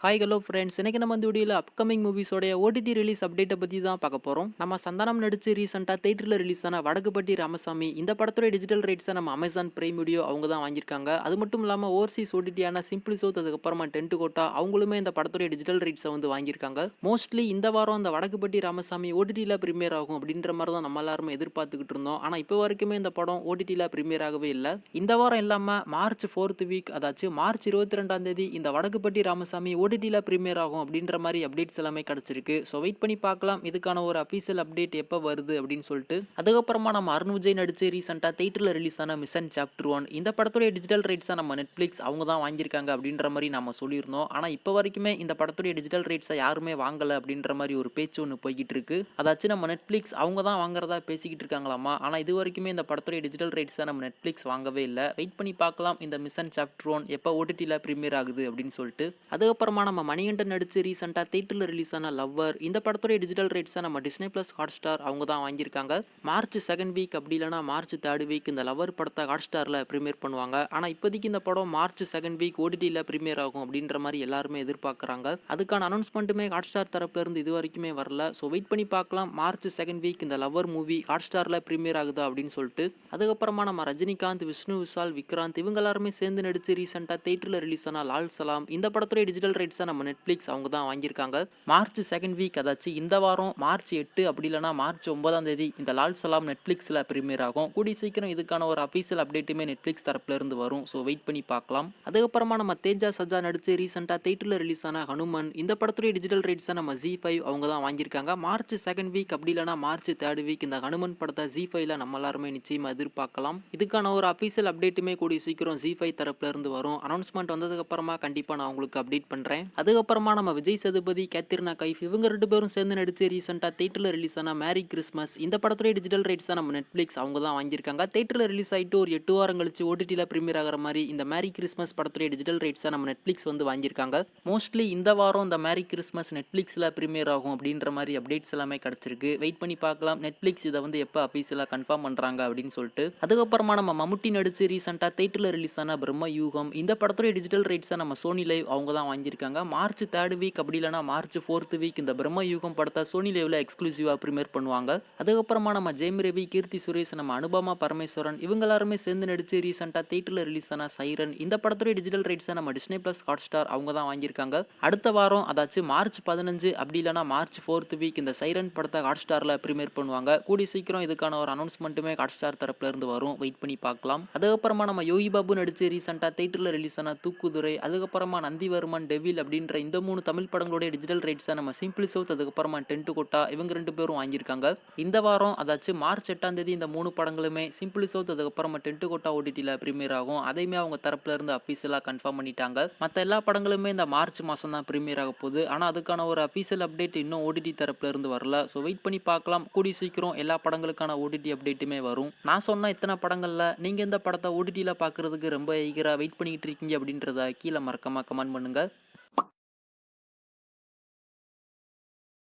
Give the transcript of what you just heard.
Hi hello friends, இன்னைக்கு நம்ம இந்த வீடியோவில் அப்கமிங் மூவிஸோடைய ஓடிடி ரிலீஸ் அப்டேட்டை பற்றி தான் பார்க்க போகிறோம். நம்ம சந்தானம் நடிச்சு ரீசெண்டாக தேட்டரில் ரிலீஸ் ஆன வடக்குப்பட்டி ராமசாமி இந்த படத்தோட டிஜிட்டல் ரைட்ஸை நம்ம அமேசான் பிரைம் வீடியோ அவங்க தான் வாங்கியிருக்காங்க. அது மட்டும் இல்லாமல் ஓவர்சீஸ் ஓடிடியான சிம்பிள் சவுத், அதுக்கப்புறமா டென்ட் கோட்டா அவங்களுமே இந்த படத்தோட டிஜிட்டல் ரைட்ஸை வந்து வாங்கியிருக்காங்க. மோஸ்ட்லி இந்த வாரம் அந்த வடக்குப்பட்டி ராமசாமி ஓடிடியில் ப்ரீமியர் ஆகும் அப்படின்ற மாதிரி தான் நம்ம எல்லாருமே எதிர்பார்த்துக்கிட்டு இருந்தோம். ஆனால் இப்போ வரைக்குமே இந்த படம் ஓடிடியில் ப்ரீமியர் ஆகவே இல்லை. இந்த வாரம் இல்லாமல் மார்ச் 4th வீக், அதாச்சும் மார்ச் 22ஆம் தேதி இந்த வடக்குப்பட்டி ராமசாமி ஓடிடியில் ப்ரீமியர் ஆகும் அப்படின்ற மாதிரி அப்டேட்ஸ் எல்லாமே கிடச்சிருக்கு. ஸோ வெயிட் பண்ணி பார்க்கலாம் இதுக்கான ஒரு அஃபீஷியல் அப்டேட் எப்போ வருது அப்படின்னு சொல்லிட்டு. அதுக்கப்புறமா நம்ம அருண் விஜய் நடிச்சு ரீசெண்டாக தேட்டரில் ரிலீஸ் ஆன மிஷன் சாப்டர் 1 இந்த படத்துடைய டிஜிட்டல் ரைட்ஸை நம்ம நெட்ஃப்ளிக்ஸ் அவங்க தான் வாங்கியிருக்காங்க அப்படின்ற மாதிரி நம்ம சொல்லியிருந்தோம். ஆனால் இப்போ வரைக்குமே இந்த படத்துடைய டிஜிட்டல் ரைட்ஸை யாருமே வாங்கலை அப்படின்ற மாதிரி ஒரு பேச்சு ஒன்று போய்கிட்டு இருக்கு. அதாச்சும் நம்ம நெட்ஃப்ளிக்ஸ் அவங்க தான் வாங்குறதா பேசிக்கிட்டு இருக்காங்களாமா. ஆனால் இது வரைக்குமே இந்த படத்துடைய டிஜிட்டல் ரைட்ஸை நம்ம நெட்ஃப்ளிக்ஸ் வாங்கவே இல்லை. வெயிட் பண்ணி பார்க்கலாம் இந்த மிஷன் சாப்டர் 1 எப்போ ஓடிடியில் ப்ரீமியர் ஆகுது அப்படின்னு சொல்லிட்டு. அதுக்கப்புறமா நம்ம மணிகண்டன் நடிச்சு ரீசெண்டாக தேட்டரில் ரிலீஸ் ஆன லவ்வர் இந்த படத்துடைய டிஜிட்டல் ரைட்ஸை நம்ம டிஸ்னி பிளஸ் ஹாட்ஸ்டார் அவங்க தான் வாங்கியிருக்காங்க. மார்ச் 2nd வீக் அப்படி இல்லைனா மார்ச் 3rd வீக் இந்த லவ்வர் படத்தை ஹாட்ஸ்டாரில் ப்ரீமியர் பண்ணுவாங்க. ஆனால் இப்போதைக்கு இந்த படம் மார்ச் 2nd வீக் ஓடிடியில் ப்ரீமியர் ஆகும் அப்படின்ற மாதிரி எல்லாருமே எதிர்பார்க்குறாங்க. அதுக்கான அனௌன்ஸ்மெண்ட்டுமே ஹாட்ஸ்டார் தரப்புல இருந்து இது வரைக்குமே வரல. ஸோ வெயிட் பண்ணி பார்க்கலாம் மார்ச் 2nd வீக் இந்த லவ்வர் மூவி ஹாட்ஸ்டாரில் ப்ரீமியர் ஆகுதா அப்படின்னு சொல்லிட்டு. அதுக்கப்புறமா நம்ம ரஜினிகாந்த், விஷ்ணு விஷால், விக்ராந்த் இவங்க எல்லாருமே சேர்ந்து நடிச்சு ரீசெண்டாக தேட்டரில் ரிலீஸ் ஆன லால் சலாம் இந்த படத்துடைய டிஜிட்டல் ரைட்ஸை நம்ம நெட்ஃப்ளிக்ஸ் அவங்க தான் வாங்கியிருக்காங்க. மார்ச் 2nd வீக், அதாச்சும் இந்த வாரம் மார்ச் 8 அப்படி இல்லைனா மார்ச் 9ஆம் தேதி இந்த லால் சலாம் நெட்ஃப்ளிக்ஸில் ப்ரீமியர் ஆகும். கூடி சீக்கிரம் இதுக்கான ஒரு அஃபீஷியல் அப்டேட்டுமே நெட்ஃப்ளிக்ஸ் தரப்புல இருந்து வரும். ஸோ வெயிட் பண்ணி பார்க்கலாம். அதுக்கப்புறமா நம்ம தேஜா சஜா நடிச்சு ரீசெண்டாக தேட்டரில் ரிலீஸ் ஆன ஹனுமன் இந்த படத்துடைய டிஜிட்டல் ரைட்ஸை நம்ம ZEE5 அவங்க தான் வாங்கியிருக்காங்க. மார்ச் 2nd வீக் அப்படி இல்லைனா மார்ச் 3rd வீக் இந்த ஹனுமன் படத்தை ZEE5ல நம்ம எல்லாருமே நிச்சயமாக எதிர்பார்க்கலாம். இதுக்கான ஒரு அஃபீஷியல் அப்டேட்டுமே கூடிய சீக்கிரம் ZEE5 தரப்புல இருந்து வரும். அனௌன்ஸ்மெண்ட் வந்ததுக்கு அப்புறமா கண்டிப்பாக நான் உங்களுக்கு அப்டேட் பண்ணுறேன். அதுக்கப்புறமா நம்ம விஜய் சேதுபதி, கேத்ரினா கைஃப் இவங்க 2 பேரும் சேர்ந்து நடிச்சு ரீசெண்டாக தேட்டரில் ரிலீஸ் ஆன மேரி கிறிஸ்மஸ் இந்த படத்துடைய டிஜிட்டல் ரைட்ஸை நம்ம நெட்ஃப்ளிக்ஸ் அவங்க தான் வாங்கியிருக்காங்க. தேட்டரில் ரிலீஸ் ஆகிட்டு ஒரு 8 வாரம் கழிச்சு ஓடிடியில் ப்ரீமியர் ஆகிற மாதிரி இந்த மேரி கிறிஸ்மஸ் படத்துடைய டிஜிட்டல் ரைட்ஸை நம்ம நெட்ஃப்ளிக்ஸ் வந்து வாங்கியிருக்காங்க. மோஸ்ட்லி இந்த வாரம் இந்த மேரி கிறிஸ்மஸ் நெட்ஃப்ளிக்ஸில் ப்ரீமியர் ஆகும் அப்படின்ற மாதிரி அப்டேட்ஸ் எல்லாமே கிடச்சிருக்கு. வெயிட் பண்ணி பார்க்கலாம் நெட்ஃப்ளிக்ஸ் இதை வந்து எப்போ அஃபீஷியலாக கன்ஃபார்ம் பண்ணுறாங்க அப்படின்னு சொல்லிட்டு. அதுக்கப்புறமா நம்ம மம்முட்டி நடிச்சு ரீசெண்டாக தேட்டரில் ரிலீஸ் ஆன பிரம்ம யூகம் இந்த படத்துடைய டிஜிட்டல் ரைட்ஸை நம்ம சோனி லைவ் அவங்க தான் வாங்கியிருக்காங்க. மார்ச் 3rd வீக் அப்படி இல்லைனா மார்ச் 4th வீக் இந்த பிரம்ம யூகம் படத்தை சோனி லைவ்ல எக்ஸ்க்ளூசிவாக ப்ரீமியர் பண்ணுவாங்க. அதுக்கப்புறமா நம்ம ஜெயம் ரவி, கீர்த்தி சுரேஷ், நம்ம அனுபமா பரமேஸ்வரன் இவங்க எல்லாருமே சேர்ந்து நடிச்சு ரீசெண்டாக தேட்டரில் ரிலீஸ் ஆன சைரன் இந்த படத்துடைய டிஜிட்டல் ரைட்ஸை நம்ம டிஸ்னி பிளஸ் ஹாட்ஸ்டார் அவங்க தான் வாங்கியிருக்காங்க. அடுத்த வாரம், அதாச்சும் மார்ச் 15 அப்படி இல்லைனா மார்ச் 4th வீக் இந்த சைரன் படத்தை ஹாட்ஸ்டாரில் ப்ரீமியர் பண்ணுவாங்க. கூடி சீக்கிரம் இதுக்கான ஒரு அனௌன்ஸ்மெண்ட்டுமே ஹாட்ஸ்டார் தரப்புல இருந்து வரும். வெயிட் பண்ணி பார்க்கலாம். அதுக்கப்புறமா நம்ம யோகி பாபு நடிச்சு ரீசெண்டாக தேட்டரில் ரிலீஸ் ஆன தூக்குதுரை, அதுக்கப்புறமா நந்திவர்மன், டெவில் அப்படின்ற இந்த 3 தமிழ் படங்களுடைய டிஜிட்டல் ரைட்ஸை நம்ம சிம்பிள் சவுத், அதுக்கப்புறமா டென்ட் கோட்டா இவங்க 2 பேரும் வாங்கியிருக்காங்க. இந்த வாரம், அதாச்சும் மார்ச் 8ஆம் தேதி இந்த 3 படங்களுமே சிம்பிள் சவுத், அதுக்கப்புறமா டென்ட் கோட்டா ஓடிடியில் ப்ரீமியர் ஆகும். அதையுமே அவங்க தரப்புல இருந்து அஃபீஷியலாக கன்ஃபார்ம் பண்ணிட்டாங்க. மற்ற எல்லா படங்களுமே இந்த மார்ச் மாதம் தான் ப்ரீமியர் ஆக போகுது. ஆனால் அதுக்கான ஒரு அஃபீஷியல் அப்டேட் இன்னும் ஓடிடி தரப்புல இருந்து வரல. ஸோ வெயிட் பண்ணி பார்க்கலாம். கூடி சீக்கிரம் எல்லா படங்களுக்கான ஓடிடி அப்டேட்டுமே வரும். நான் சொன்ன இத்தனை படங்களில் நீங்கள் இந்த படத்தை ஓடிடியில் பார்க்குறதுக்கு ரொம்ப ஈகராக வெயிட் பண்ணிக்கிட்டு இருக்கீங்க அப்படின்றத கீழே மறக்காம கமெண்ட் பண்ணுங்க.